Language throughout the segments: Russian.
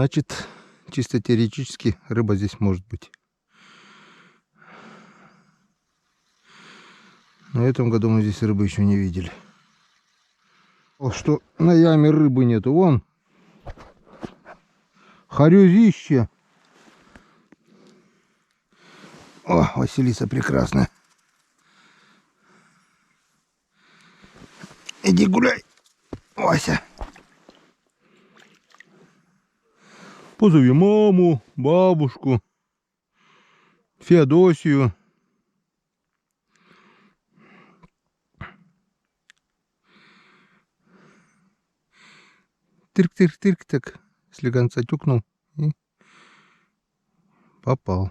Значит, чисто теоретически рыба здесь может быть. Но в этом году мы здесь рыбы еще не видели. Что на яме рыбы нету. Вон хорюзище. О, Василиса прекрасная. Иди гуляй, Вася. Позови маму, бабушку, Феодосию. Тырк-тырк-тырк, так слегонца тюкнул и попал.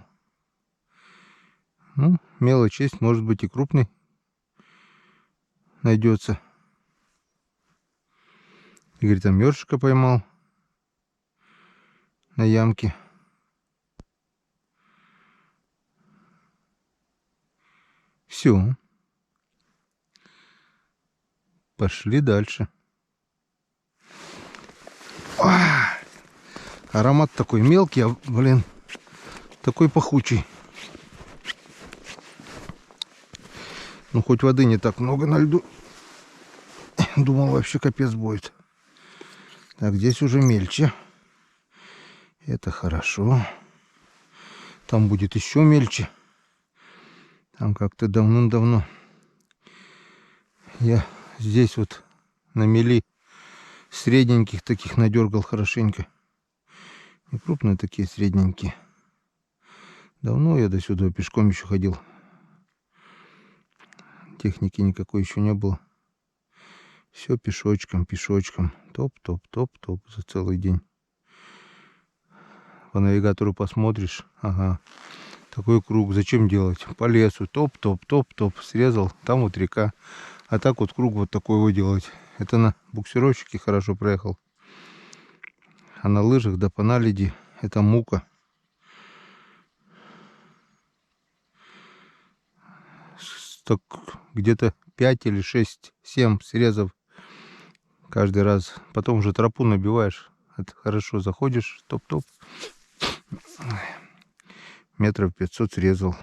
Ну, мелочь есть, может быть и крупный найдется. Игорь там ёршика поймал на ямке. Все. Пошли дальше. Аромат такой мелкий, а, блин, такой пахучий. Ну, хоть воды не так много на льду. Думал, вообще капец будет. Так, здесь уже мельче. Это хорошо. Там будет еще мельче. Там как-то давным-давно я здесь вот на мели средненьких таких надергал хорошенько. Не крупные такие, средненькие. Давно я до сюда пешком еще ходил. Техники никакой еще не было. Все пешочком, пешочком. Топ-топ-топ-топ за целый день. По навигатору посмотришь. Ага. Такой круг. Зачем делать? По лесу. Топ-топ-топ-топ. Срезал. Там вот река. А так вот круг вот такой вот делать. Это на буксировщике хорошо проехал. А на лыжах да по наледи это мука. Так где-то 5 или 6, 7 срезов каждый раз. Потом уже тропу набиваешь. Это хорошо. Заходишь. Топ-топ. Метров 500 срезал.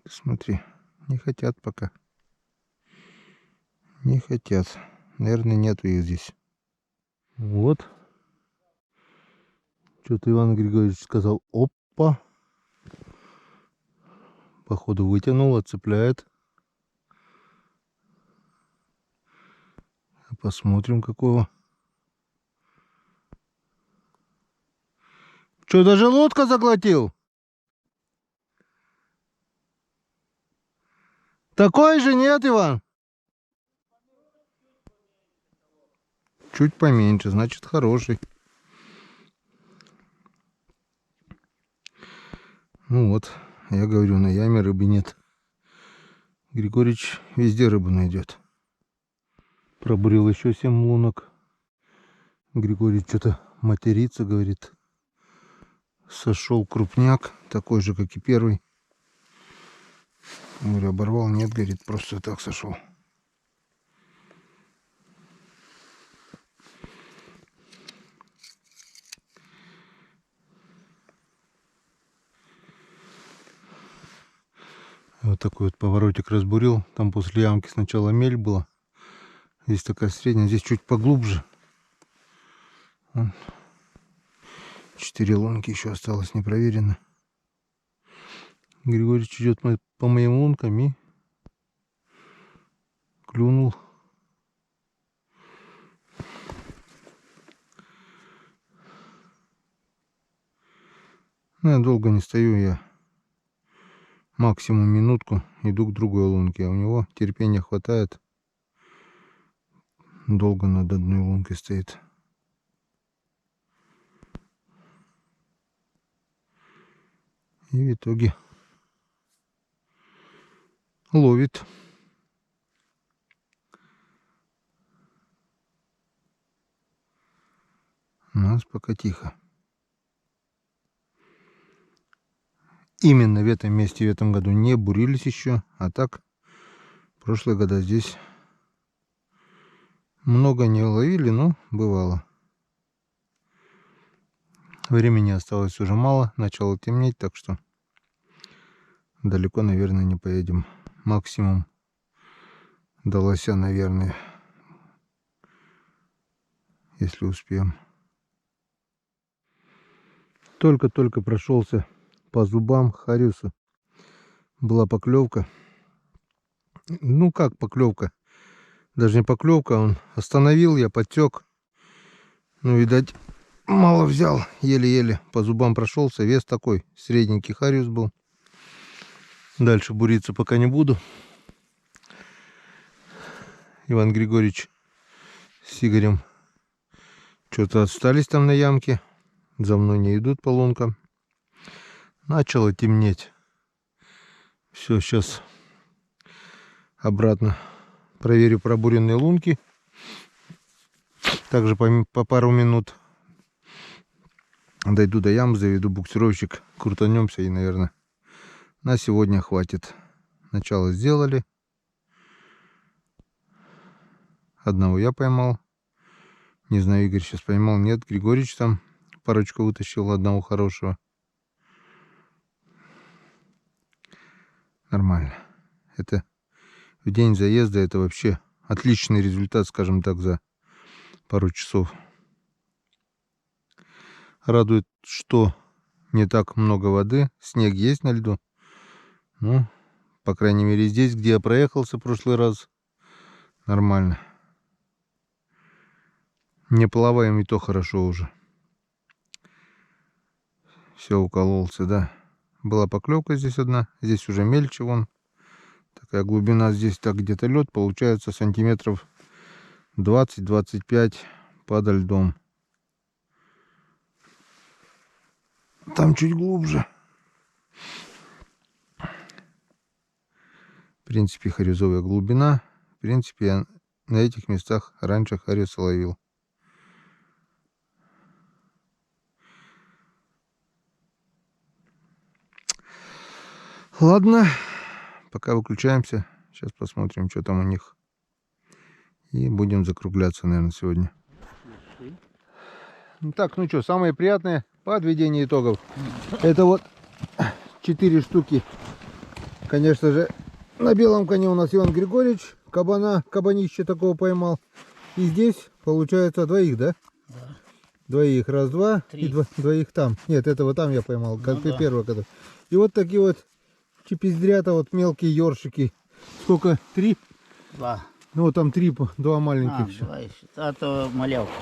Смотри. Не хотят пока. Не хотят. Наверное, нету их здесь. Вот. Что-то Иван Григорьевич сказал. Опа. Походу вытянуло, цепляет. Посмотрим какого. Что, даже лодка заглотил? Такой же нет, Иван? Чуть поменьше, значит хороший. Ну вот, я говорю, на яме рыбы нет. Григорьевич везде рыбу найдет. Пробурил еще 7 лунок. Григорьевич что-то матерится, говорит. Сошел крупняк, такой же, как и первый. Говорю, оборвал? Нет, говорит, просто так сошел. Вот такой вот поворотик разбурил. Там после ямки сначала мель была. Здесь такая средняя, здесь чуть поглубже. Вон. 4 лунки еще осталось, не проверено. Григорьевич идет по моим лункам и клюнул. Ну, я долго не стою, я максимум минутку иду к другой лунке, а у него терпения хватает. Долго над одной лункой стоит. И в итоге ловит. У нас пока тихо. Именно в этом месте в этом году не бурились еще, а так в прошлые года здесь много не ловили, но бывало. Времени осталось уже мало, начало темнеть, так что далеко, наверное, не поедем. Максимум до Лося, наверное, если успеем. Только-только прошелся по зубам Хариусу. Была поклевка. Ну как поклевка? Даже не поклевка, он остановил, я подтек. Ну, видать, мало взял, еле-еле по зубам прошелся. Вес такой, средненький Хариус был. Дальше буриться пока не буду. Иван Григорьевич с Игорем что-то отстались там на ямке. За мной не идут по лункам. Начало темнеть. Все, сейчас обратно проверю пробуренные лунки. Также по пару минут дойду до ямы, заведу буксировщик, крутанемся и, наверное, на сегодня хватит. Начало сделали. Одного я поймал. Не знаю, Игорь сейчас поймал. Нет, Григорьевич там парочку вытащил, одного хорошего. Нормально. Это в день заезда, это вообще отличный результат, скажем так, за пару часов. Радует, что не так много воды. Снег есть на льду. Ну, по крайней мере, здесь, где я проехался в прошлый раз, нормально. Не плаваем, и то хорошо уже. Все, укололся, да. Была поклевка здесь одна. Здесь уже мельче, вон. Такая глубина здесь, так где-то лед. Получается сантиметров 20-25 подо льдом. Там чуть глубже. В принципе, харюзовая глубина. В принципе, я на этих местах раньше хариуса ловил. Ладно, пока выключаемся. Сейчас посмотрим, что там у них. И будем закругляться, наверное, сегодня. Так, ну что, самое приятное подведение итогов. Это вот 4 штуки. Конечно же, на белом коне у нас Иван Григорьевич. Кабанище такого поймал. И здесь, получается, двоих, да? Да. Двоих. Раз, два. Три. И двоих там. Нет, этого там я поймал. Ну, как да. Первого. Когда. И вот такие вот чипиздрята, вот мелкие ёршики. Сколько? 3? 2. Ну вот там 3, 2 маленьких. Всё. 2 еще. А то малявка.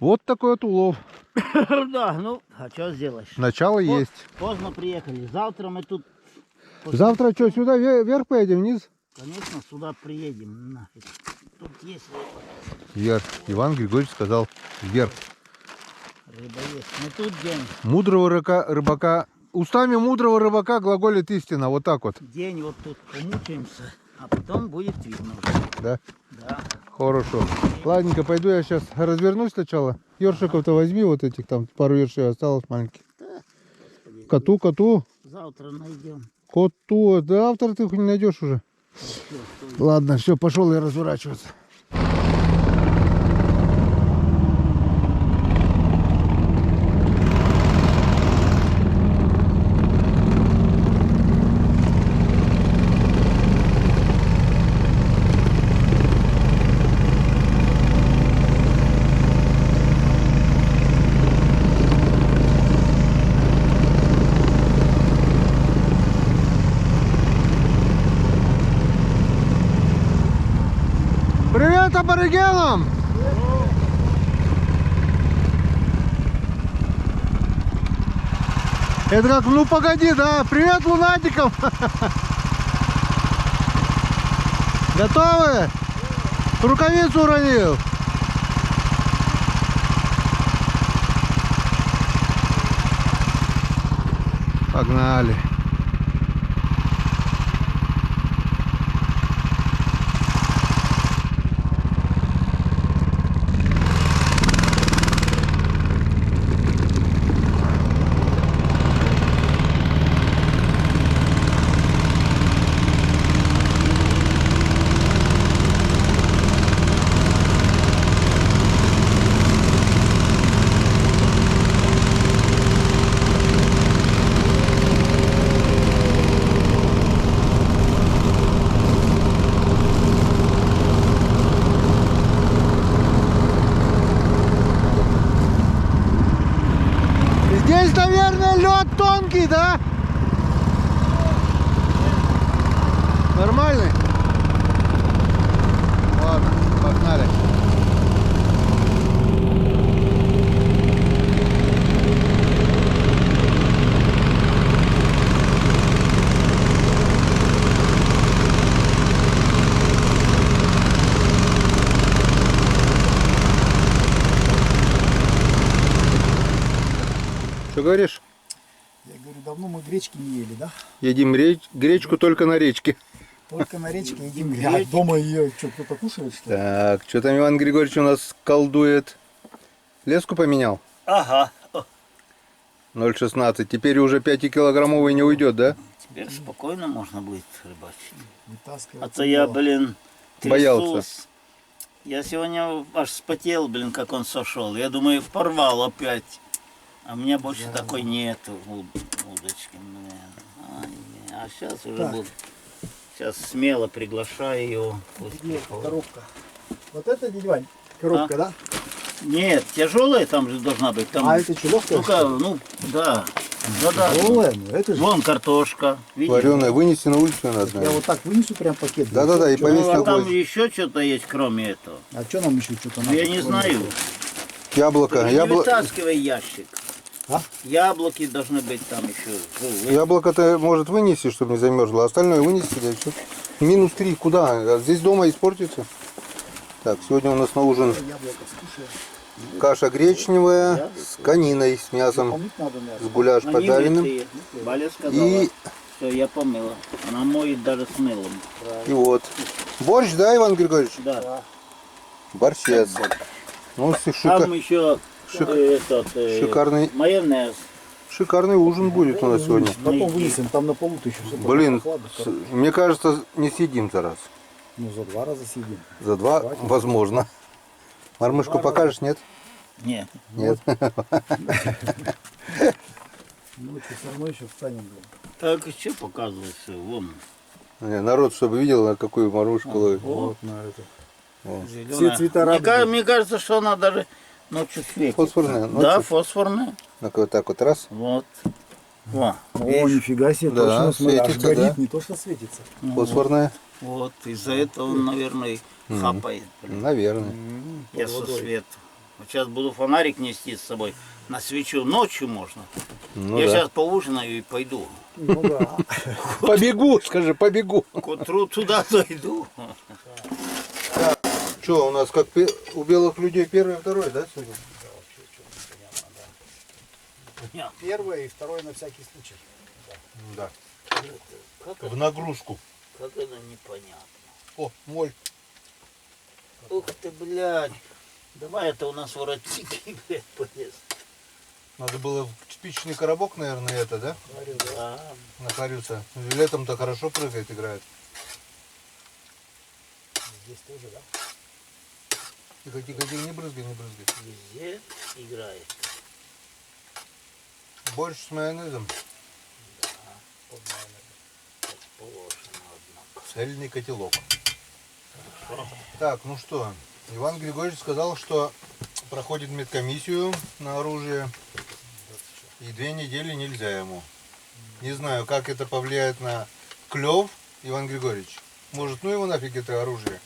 Вот такой вот улов. Да, ну, а что сделаешь? Начало есть. Поздно приехали. Завтра мы тут... Завтра что, сюда вверх поедем, вниз? Конечно, сюда приедем. Нафиг. Тут есть Вверх. Иван Григорьевич сказал вверх. рыба есть. Мы тут день. Мудрого рыбака, устами мудрого рыбака глаголит истина. Вот так вот. День вот тут помучаемся, а потом будет видно уже. Да? Да. Хорошо. Ладненько, пойду я сейчас развернусь сначала. Ёршиков-то возьми, вот этих там пару ёршей осталось маленьких. Да. Господи, Коту. завтра найдем. Коту. Да, завтра ты их не найдешь уже. Всё, стой. Ладно, все, пошел я разворачиваться. Привет аборигенам! Это как, ну погоди, да? Привет лунатикам! Готовы? Рукавицу уронил. Погнали. Средний, да? Нормальный? Ладно, погнали. Что говоришь? Я говорю, давно мы гречки не ели, да? Едим гречку только на речке. Только на речке едим гречку. А дома ее что, кто-то кушает, что ли? Так, что там Иван Григорьевич у нас колдует? Леску поменял? Ага. 0,16. Теперь уже 5-килограммовый не уйдет, да? Теперь спокойно можно будет рыбачить. Вытаскивать А то я, его. блин, Боялся. трясусь. Я сегодня аж вспотел, блин, как он сошел. Я думаю, порвал опять. А у меня больше такой нету удочки, блин. А сейчас уже Так. буду. Сейчас смело приглашаю его. Пусть Где приходит. коробка? Вот это, дядя Вань, коробка, да? Нет, тяжелая там же должна быть. Там, А это что, легкая? ну-ка, ну, да. Да. Тяжелая, ну это же. Вон картошка. Видишь? Вареная, вынести на улицу надо. Я наверное. вот так вынесу прям пакет. Да-да-да, и Чё- повесь Ну, на а там гвоздь. еще что-то есть, кроме этого. А что нам еще что-то Ну, надо? я не знаю. Яблоко. Ты не вытаскивай ящик. А? Яблоки должны быть там еще. Яблоко-то, может, вынести, чтобы не замерзло, а остальное вынести, да и все. -3, куда? А здесь дома испортится. Так, сегодня у нас на ужин Яблоко скушаем. каша гречневая с кониной, с мясом, Помыть надо мясо. с гуляш Они пожаренным. мытые. Валя сказала, И, что я помыла. Она моет даже с мылом. и вот. Борщ, да, Иван Григорьевич? Да. Борщец. Ну, Там еще шикарный. майонез. Шикарный ужин будет у нас сегодня. Потом вынесем, там на полу-то еще все Блин, мне кажется, не съедим за раз. Ну, за 2 раза съедим. За 2, Хватит. возможно. Мормышку покажешь, нет? Нет. Нет. Ну, что, все равно еще встанем, блин. Так что показывать все? Вон. Не, народ, чтобы видел, на какую мормышку ловит. Вот на это. Зелёная. Все цвета радуги. Мне кажется, что она даже ночью светит. Фосфорная. Да, ночью. фосфорная. Так вот так вот раз. Вот. Во. О, Видишь? нифига себе, Да, точно, смотри, аж светится, горит, да. не то, что светится. Фосфорная. Вот. Из-за этого он, наверное, хапает. Наверное. Я со свету. Вот сейчас буду фонарик нести с собой. На свечу ночью можно. Ну Я да. сейчас поужинаю и пойду. Ну да. Побегу, скажи, побегу. К утру туда зайду. Что, у нас как у белых людей первый, второй, да, сегодня? Первое и второе на всякий случай. Да. Как В нагрузку. Как это непонятно. О, моль. Ух ты, блядь. Давай это у нас воротники, блядь, полез. Надо было в спичечный коробок, наверное, это, да? Да. Нахариться. Летом-то хорошо прыгает, играет. Здесь тоже, да? Тихо, тихо, тихо, не брызгай, не брызгай. Везде играет. Борщ с майонезом. Под майонезом. Как положено, однако. Цельный котелок. Так, ну что, Иван Григорьевич сказал, что проходит медкомиссию на оружие. И 2 недели нельзя ему. Не знаю, как это повлияет на клев, Иван Григорьевич. Может, ну его нафиг это оружие.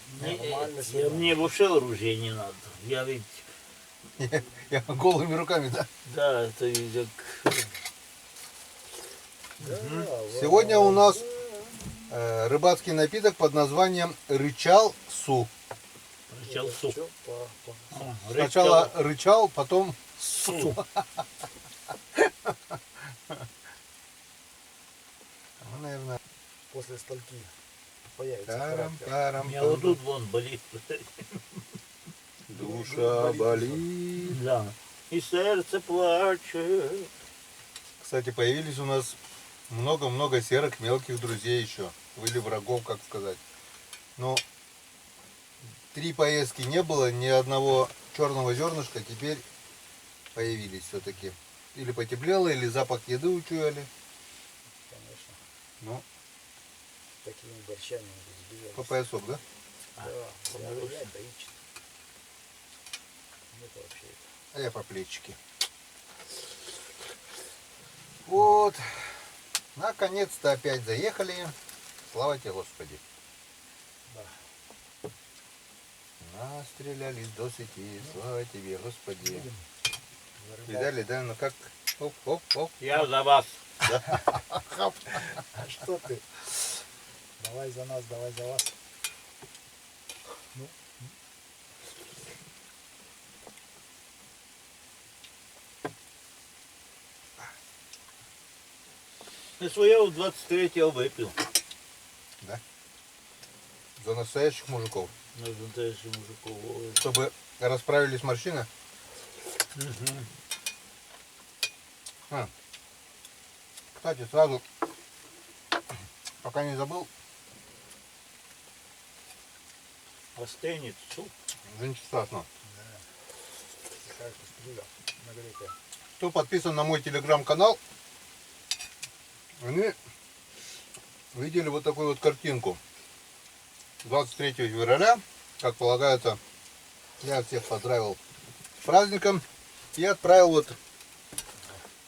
Мне вообще оружие не надо. Я ведь, Я голыми руками, да? да, это ведь как... Сегодня у нас рыбацкий напиток под названием рычал-су. Рычал суп. Сначала рычал, потом су. Ну, наверное, После стольки появится тарам, характер. тарам, У меня вот тут вон болит. душа болит. Да. И сердце плачет. Кстати, появились у нас много-много серых мелких друзей еще. Или врагов, как сказать. Но 3 поездки не было, ни одного черного зернышка, теперь появились все-таки. Или потеплело, или запах еды учуяли. Конечно, Ну, такими борщами разбивались. по поясок, да? Да, стрелять, доить. Это вообще это. А я по плечике. Вот. Наконец-то опять заехали. Слава тебе, Господи. Настрелялись досыти. Слава тебе, Господи. Видали, да? Ну как? Оп, оп, оп. Я за вас. А что ты? Давай за нас, давай за вас. Я своего 23-го выпил. За настоящих мужиков. Настоящий мужиков. Ой. Чтобы расправились морщины. Кстати, сразу, пока не забыл, Остынет суп. ничего страшного. Такая кастрюля нагретая. Кто подписан на мой телеграм-канал, они видели вот такую вот картинку. 23 февраля, как полагается, я всех поздравил с праздником и отправил вот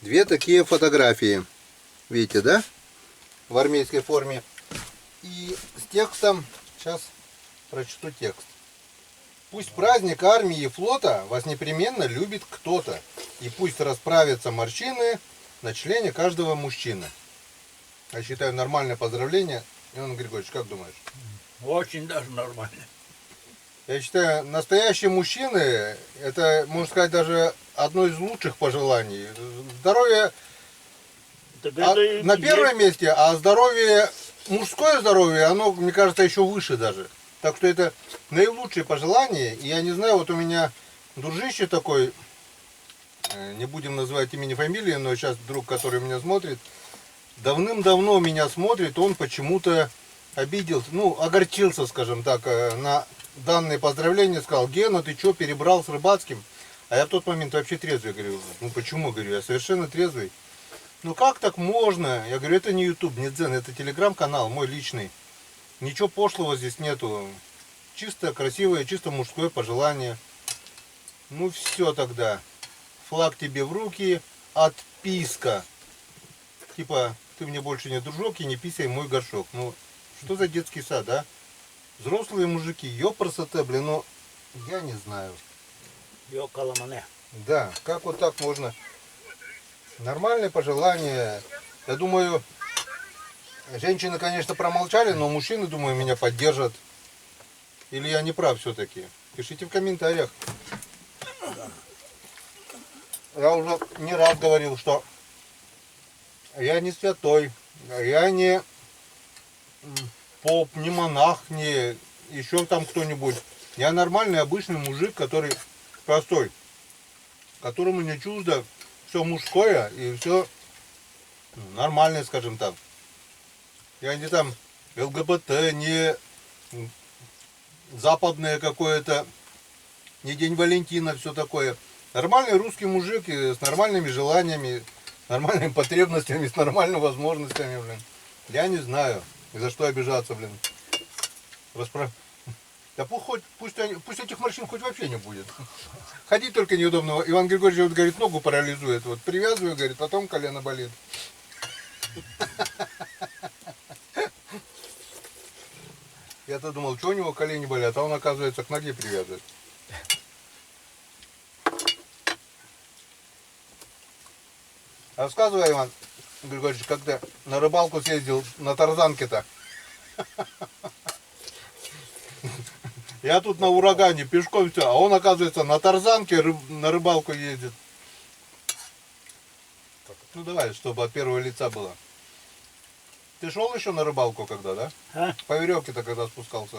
две такие фотографии. Видите, да? В армейской форме. И с текстом, сейчас прочту текст. Пусть праздник армии и флота вас непременно любит кто-то. И пусть расправятся морщины на члене каждого мужчины. Я считаю, нормальное поздравление. Иван Григорьевич, как думаешь? Очень даже нормально. Я считаю, настоящие мужчины, это, можно сказать, даже одно из лучших пожеланий. Здоровье Так это и на есть. первом месте, а здоровье, мужское здоровье, оно, мне кажется, еще выше даже. Так что это наилучшие пожелания. И я не знаю, вот у меня дружище такой, не будем называть имени, фамилии, но сейчас друг, который меня смотрит, давным-давно меня смотрит, он почему-то обиделся, ну, огорчился, скажем так, на данное поздравление, сказал: Гена, ты что, перебрал с Рыбацким? А я в тот момент вообще трезвый, говорю. Ну почему, говорю, я совершенно трезвый. Ну как так можно? Я говорю, это не YouTube, не Дзен, это телеграм-канал мой личный. Ничего пошлого здесь нету. Чисто красивое, чисто мужское пожелание. Ну все тогда. Флаг тебе в руки, отписка. Типа, ты мне больше не дружок и не писай в мой горшок. Ну, что за детский сад, а? Взрослые мужики, ёпрсоте, блин, ну, я не знаю. Йокаламане. Да, как вот так можно? Нормальное пожелание. Я думаю, женщины, конечно, промолчали, но мужчины, думаю, меня поддержат. Или я не прав все-таки? Пишите в комментариях. Я уже не раз говорил, что я не святой, я не поп, не монах, не еще там кто-нибудь. Я нормальный, обычный мужик, который простой, которому не чуждо все мужское и все нормальное, скажем так. Я не там ЛГБТ, не западное какое-то, не День Валентина, все такое. Нормальный русский мужик с нормальными желаниями, с нормальными потребностями, с нормальными возможностями, блин. Я не знаю, за что обижаться, блин. Да пусть этих морщин хоть вообще не будет. Ходить только неудобно. Иван Григорьевич, вот, говорит, ногу парализует. Вот привязываю, говорит, потом колено болит. Я-то думал, что у него колени болят, а он, оказывается, к ноге привязывает. Рассказывай, Иван Григорьевич, как ты на рыбалку съездил на тарзанке-то. Я тут на урагане пешком все, а он, оказывается, на тарзанке на рыбалку ездит. Ну давай, чтобы от первого лица было. Ты шел еще на рыбалку когда, да? А? По веревке-то когда спускался.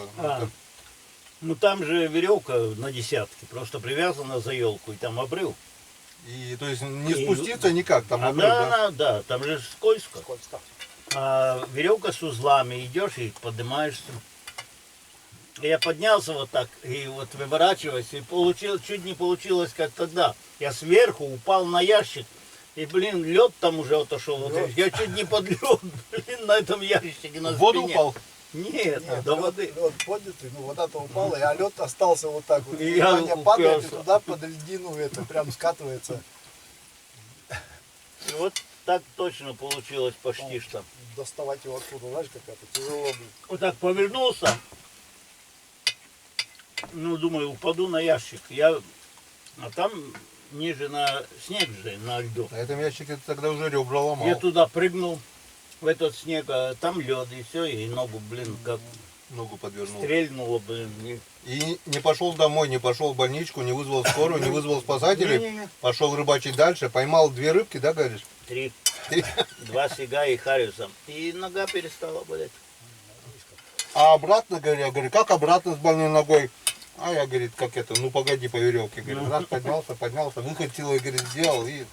Ну там же веревка на десятке, просто привязана за елку, и там обрыв. И то есть не И- спуститься никак, там обрыв, Она, да? да, там же скользко. Скользко. А веревка с узлами, идешь и поднимаешься. И я поднялся вот так, и вот выворачиваюсь, и чуть не получилось, как тогда. Я сверху упал на ящик, и, блин, лед там уже отошел. Вот я чуть не под лед, блин, на этом ящике на В воду спине. упал. Нет, до воды. Лед поднятый, ну вода-то упала, а лед остался вот так вот. И я Ваня падает и уперся. туда под льдину это прям скатывается. И вот так точно получилось почти что. Доставать его оттуда, знаешь, как это тяжело будет. Вот так повернулся. Ну, думаю, упаду на ящик. А там ниже на снег же, на льду. На этом ящике ты тогда уже ребра ломал. Я туда прыгнул, в этот снег, а там лед, и все, и ногу, блин, как Ногу подвернул. стрельнуло, блин. И не пошел домой, не пошел в больничку, не вызвал скорую, не вызвал спасателей. Не-не-не. Пошел рыбачить дальше, поймал 2 рыбки, да, говоришь? 3. 2 сига и хариусом. И нога перестала болеть. А обратно, говорю, я говорю, как обратно с больной ногой? А я, говорит, как это, ну погоди по веревке. Говорит, раз поднялся, выход силой, говорит, сделал и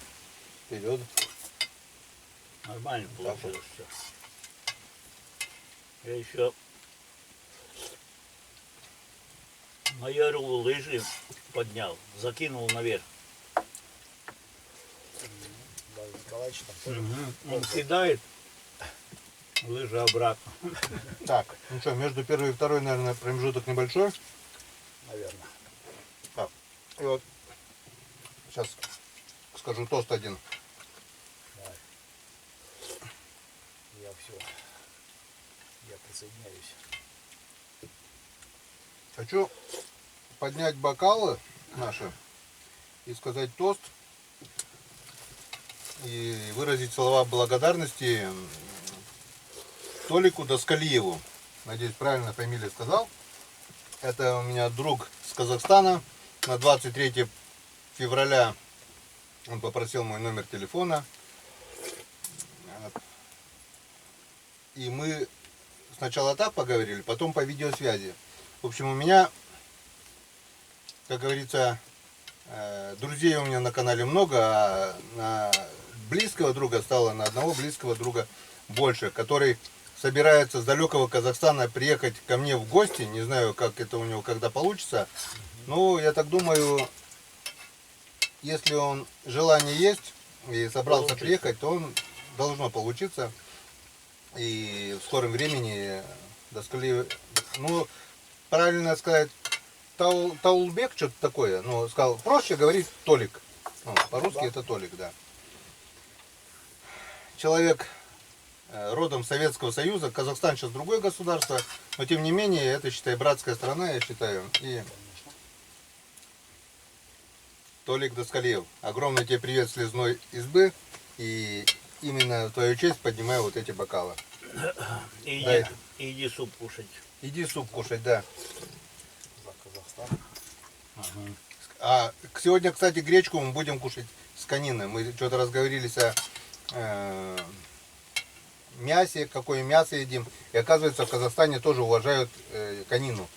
вперед. Нормально получилось все. Я еще майору лыжи поднял, закинул наверх. Да, Николаевич там тоже. Он кидает, лыжа обратно. Так, ну что, между первой и второй, наверное, промежуток небольшой. Наверное. Так, и вот сейчас скажу тост один. Давай. Я все. Я присоединяюсь. Хочу поднять бокалы наши и сказать тост и выразить слова благодарности Толику Доскалиеву. Надеюсь, правильно фамилию сказал. Это у меня друг с Казахстана. На 23 февраля он попросил мой номер телефона. И мы сначала так поговорили, потом по видеосвязи. В общем, у меня, как говорится, друзей у меня на канале много, а на близкого друга стало на одного близкого друга больше, который собирается с далекого Казахстана приехать ко мне в гости. Не знаю, как это у него когда получится. Но я так думаю, если он желание есть и собрался приехать, то он должно получиться. И в скором времени Доскалиев, ну, правильно сказать, Таулбек, что-то такое. Ну, сказал, проще говорить Толик. Ну, по-русски это Толик, да. Человек родом Советского Союза. Казахстан сейчас другое государство. Но тем не менее, это, считай, братская страна, я считаю. И Толик Доскалиев, огромный тебе привет с лесной избы. И именно в твою честь поднимаю вот эти бокалы. Иди суп кушать. Иди суп кушать, да. За Казахстан. А сегодня, кстати, гречку мы будем кушать с кониной. Мы что-то разговорились о мясе, какое мясо едим. И оказывается, в Казахстане тоже уважают конину.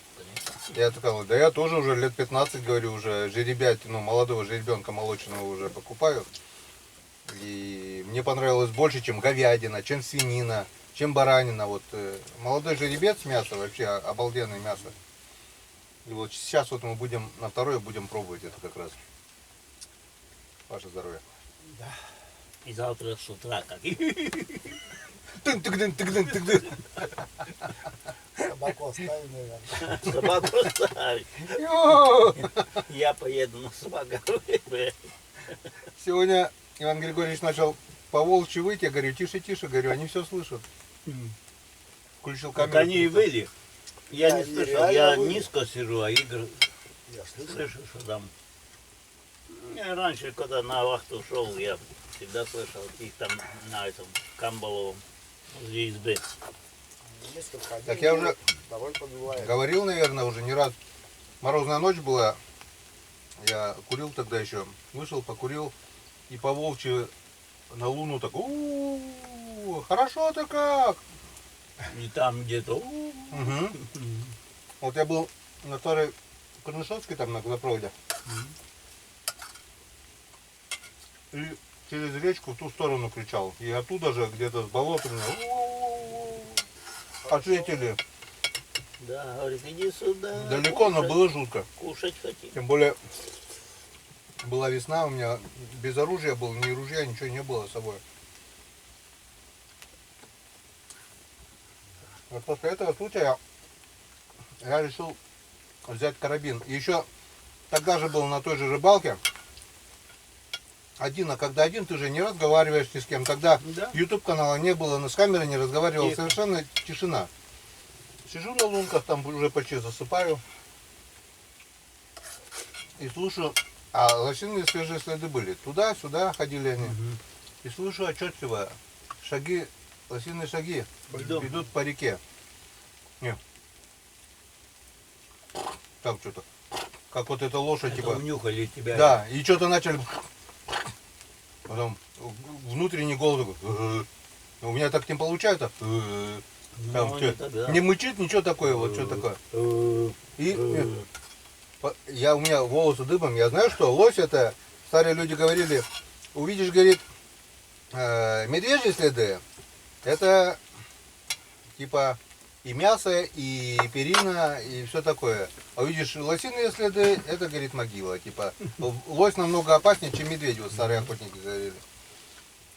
Я сказал, да я тоже уже лет 15, говорю, уже жеребятину, молодого жеребенка молочного уже покупаю. И мне понравилось больше, чем говядина, чем свинина, чем баранина. Вот молодой жеребец мясо, вообще обалденное мясо. И вот сейчас вот мы будем на второе будем пробовать это как раз. Ваше здоровье. И завтра с утра как. Тын-тык-дын-тык-дын-тык-дын. Собаку оставим, наверное. Собаку оставить. Я поеду на собаку. Сегодня Иван Григорьевич начал по волчьи выть. Я говорю, тише, тише, говорю, они все слышат. Включил камеру. Вот они и выли. Я не Они слышал, реально я выли. низко сижу, а Игорь Я слышу. слышу, что там. Я раньше, когда на вахту шел, я всегда слышал их там на этом Камбаловом возле избы. Несколько Так я уже довольно подбивает. говорил, наверное, уже не раз. Морозная ночь была. Я курил тогда еще. Вышел, покурил. И по волчьи на луну так. У-у-у, хорошо-то как. И там где-то. Угу. Вот я был на старой Корнышевской там на газопроводе. И через речку в ту сторону кричал. И оттуда же где-то с болота меня ответили. Да, говорит, иди сюда. Далеко, но кушать, было жутко. Кушать хотим. Тем более была весна, у меня без оружия был, ни ружья, ничего не было с собой. Вот после этого случая я решил взять карабин. И еще тогда же был на той же рыбалке. один, а когда один, ты же не разговариваешь ни с кем. Тогда Да. YouTube канала не было, но с камерой не разговаривал, Тихо. совершенно тишина. Сижу на лунках, там уже почти засыпаю. И слушаю, а лосиные свежие следы были. Туда-сюда ходили они. И слышу отчетливо шаги, лосиные шаги Пойдем. идут по реке. Не. Так что-то. Как вот эта лошадь, Это типа. унюхали тебя. Да, и что-то начали. Потом внутренний голос такой. У меня так не получается. Ну, Там, не тогда. не мычит, ничего такое, вот что такое. И у меня волосы дыбом, я знаю, что лось это, старые люди говорили, увидишь, говорит, медвежьи следы, это типа и мясо, и перина, и все такое. А увидишь лосиные следы, это, говорит, могила. Типа лось намного опаснее, чем медведь, вот старые охотники говорили.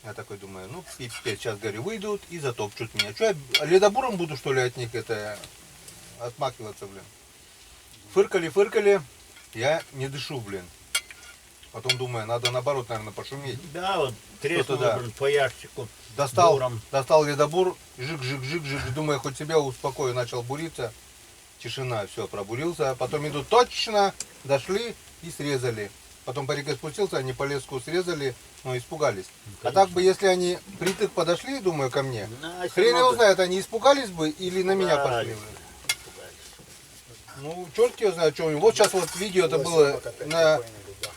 Я такой думаю, ну пипец, сейчас, говорю, выйдут и затопчут меня. Что я ледобуром буду, что ли, от них это отмахиваться, блин. Фыркали, я не дышу, блин. Потом думаю, надо наоборот, наверное, пошуметь. Да, вот треснуло, да. блин, по ящику. Достал Буром. ледобур, жик, думаю, хоть себя успокою, начал буриться. Тишина, все, пробурился. Потом идут точно, дошли и срезали. Потом по реке спустился, они по леску срезали, но испугались. А так бы, если они притык подошли, думаю, ко мне, Ну, хрен его знает, они испугались бы или на меня пошли бы. Ну, черт его знает, что у него. Вот сейчас вот видео это было на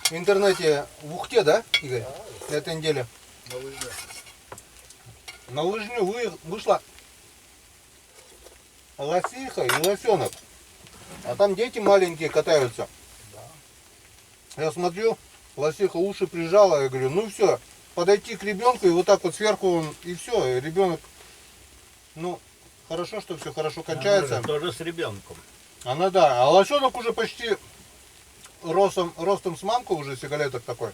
в интернете в Ухте, да, Игорь? На этой неделе. На лыжню вышла лосиха и лосенок. А там дети маленькие катаются. Я смотрю, лосиха уши прижала, я говорю, ну все, подойти к ребенку и вот так вот сверху он, и все, и ребенок, ну, хорошо, что все хорошо кончается. Тоже с ребенком. Она да, а лосенок уже почти ростом с мамкой, уже сигалеток такой.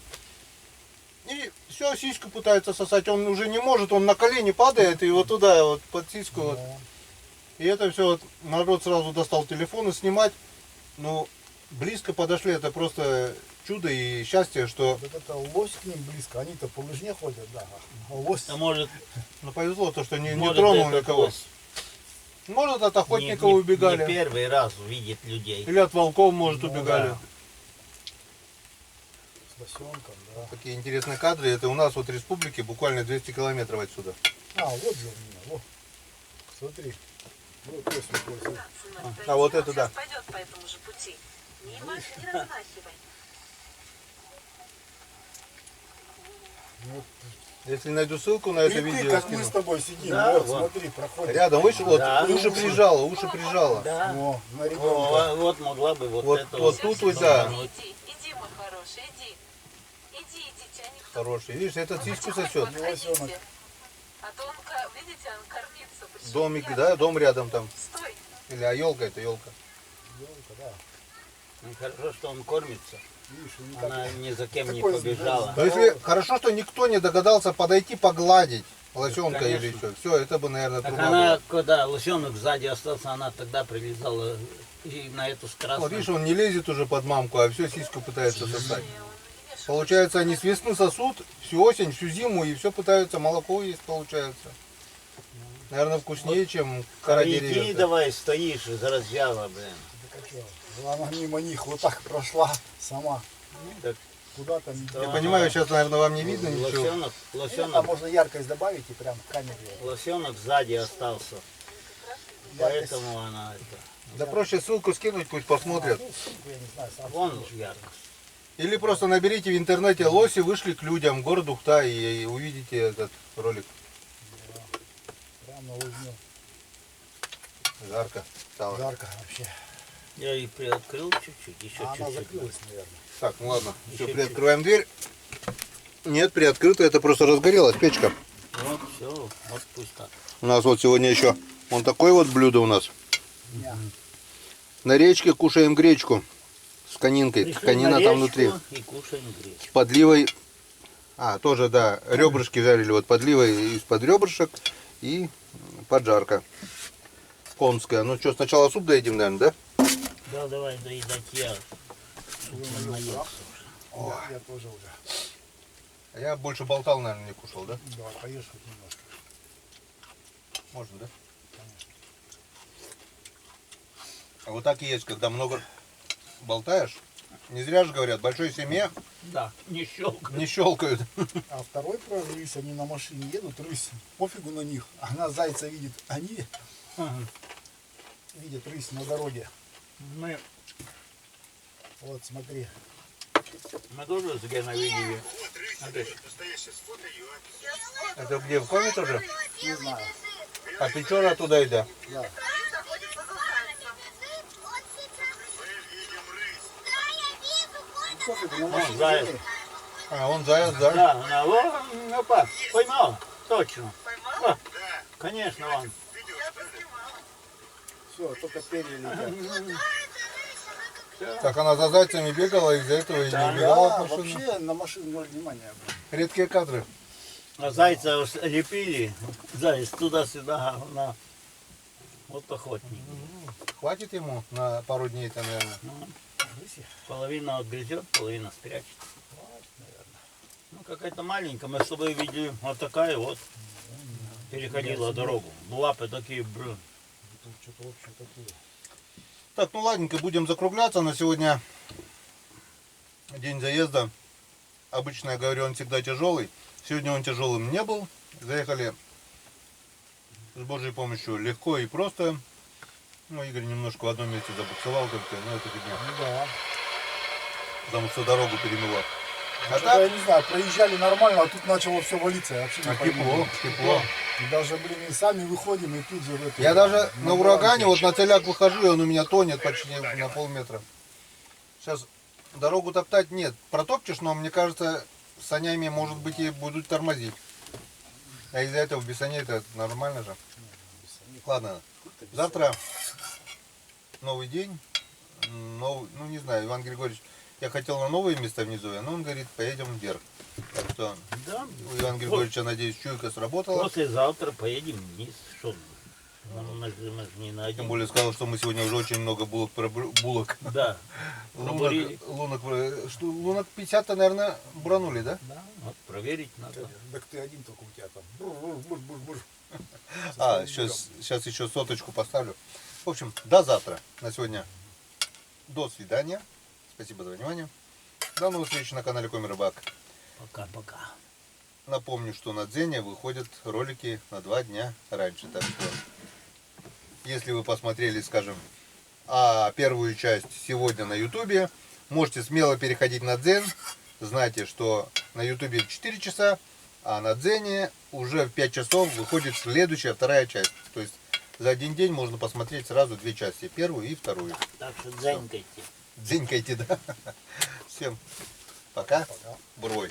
И все, сиську пытается сосать, он уже не может, он на колени падает и вот туда, вот под сиську. Вот. И это все, вот, народ сразу достал телефон и снимать. Ну, близко подошли, это просто чудо и счастье, что... Вот это лось к ним близко, они-то по лыжне ходят, да. А лось... А может, Ну, повезло то, что не может тронул этот никого. лось Может, от охотников не убегали. первый раз видит людей. Или от волков, может, Ну, убегали. да. С лосенком, да. Такие интересные кадры. Это у нас вот республики буквально 200 километров отсюда. А, вот же у меня, вот. Смотри. Вот лось такой. А вот это да. Пойдет по этому же пути. Не размахивай. Вот. Если найду ссылку на это И ты, видео, как скину. мы с тобой сидим, Да, вот, вот. смотри, проходит. Рядом, видишь, вот Да. уши прижало. Да. О, на ребенка. О, вот могла бы вот, Вот- это вот тут вот, да. долбануть. Иди, мой хороший, иди. Иди, тяни. Хороший. Видишь, этот сиську сосет. Лосенок. А то он, видите, он кормится. Почему Домик, нет? да, дом рядом там. Стой. Или елка, это елка. Елка, да. Ну, хорошо, что он кормится. Видишь, и не так. Она ни за кем не Такой побежала. Но если хорошо, что никто не догадался подойти погладить лосенка Конечно. или что. Все, это бы, наверное, Так труба она, была. когда лосенок сзади остался, она тогда прилезала и на эту с красным. Вот видишь, он не лезет уже под мамку, а все сиську пытается сосать. Он, видишь, Получается, они с весны сосут всю осень, всю зиму, и все пытаются молоко есть, получается. Наверное, вкуснее, чем кора Иди деревьев. давай, стоишь, заразяла, блин. Так а что? Она мимо них вот так прошла сама. Так, Куда-то не Я понимаю, сейчас, наверное, вам не видно ничего. лосенок, Там лосенок, можно яркость добавить и прям в камере. лосенок сзади остался. Яркость. Поэтому она это. Да проще ссылку скинуть, пусть посмотрят. Ну, ссылку я не знаю, сам Вон скинешь. яркость. Или просто наберите в интернете «Лоси вышли к людям», город Ухта, и увидите этот ролик. Прям на лыжне. Жарко стало. Жарко вообще. Я и приоткрыл чуть-чуть, еще А она чуть-чуть. закрылась, наверное. Так, ну ладно, все, Еще приоткрываем дверь. Нет, приоткрыто, это просто разгорелась печка. Вот, все, вот пусть так. У нас вот сегодня еще вон такое вот блюдо у нас. Ня. На речке кушаем гречку с конинкой. Пришли Конина на там речку внутри. и кушаем гречку. С подливой. А, тоже, да, ребрышки жарили. Вот подливой из-под ребрышек и поджарка. Конская. Ну что, сначала суп доедим, наверное, да? Да, давай доедать я. Я тоже уже. А я больше болтал, наверное, не кушал, да? Давай, поешь хоть немножко. Можно, да? А вот так и есть, когда много болтаешь. Не зря же говорят, в большой семье Да, не щелкай. не щелкают. А второй про рысь, они на машине едут, рысь, пофигу на них. Она зайца видит, они видят рысь на дороге. Мы Вот, смотри. тоже с Геной видели. Это где, в коме тоже? Не знаю. А Печора оттуда идет. Да. Пофигу, на машине заяц. едут. А, он заяц, да? Да, она, вон, опа, поймал, точно. О, конечно, он. Все, только перья летят. Так она за зайцами бегала, из-за этого и Да, не убегала Да, от машины. вообще на машину ноль внимания. Редкие кадры. А зайца лепили, заяц туда-сюда, на... Вот охотник. Хватит ему на пару дней-то, наверное. Половина отгрызет, половина спрячет. Ну, какая-то маленькая, мы с тобой видели, вот такая вот. Переходила дорогу. Лапы такие, блин. Тут что-то вообще такое. Так, ну ладненько, будем закругляться. На сегодня день заезда. Обычно, я говорю, он всегда тяжелый. Сегодня он тяжелым не был. Заехали с Божьей помощью легко и просто. Ну, Игорь немножко в одном месте забуксовал только, но это фигня. Ну да. Потому что дорогу перемыло. А Что-то, я так, не знаю, проезжали нормально, а тут начало все валиться. Я вообще не а пойму. тепло, тепло. И даже, блин, и сами выходим, и тут же в эту... Я даже на урагане, балансе. вот на целяк выхожу, и он у меня тонет почти на полметра. Сейчас дорогу топтать нет. Протопчешь, но мне кажется, санями, может быть, и будут тормозить. А из-за этого без саней это нормально же. Ладно, завтра новый день. Новый, ну не знаю, Иван Григорьевич, я хотел на новые места внизу, но он говорит, поедем вверх. Так что Да, у Ивана Григорьевича, надеюсь, чуйка сработала. послезавтра поедем вниз. Что? Мы же не на Тем один. более сказал, что мы сегодня уже очень много булок. Да. Пробурили. Лунок 50-то, наверное, буранули, да? Да, вот проверить надо. Так ты один только у тебя там. Бур-бур-бур-бур. А, сейчас еще соточку поставлю. В общем, до завтра. На сегодня до свидания. Спасибо за внимание. До новых встреч на канале Коми Рыбак. Пока-пока. Напомню, что на Дзене выходят ролики на 2 дня раньше. Так что, если вы посмотрели, скажем, первую часть сегодня на Ютубе, можете смело переходить на Дзен. Знайте, что на Ютубе 4 часа, а на Дзене уже в 5 часов выходит следующая, вторая часть. То есть за один день можно посмотреть сразу 2 части, первую и вторую. Так что дзенькайте. Дзенькайте, да. Всем пока. Бурой.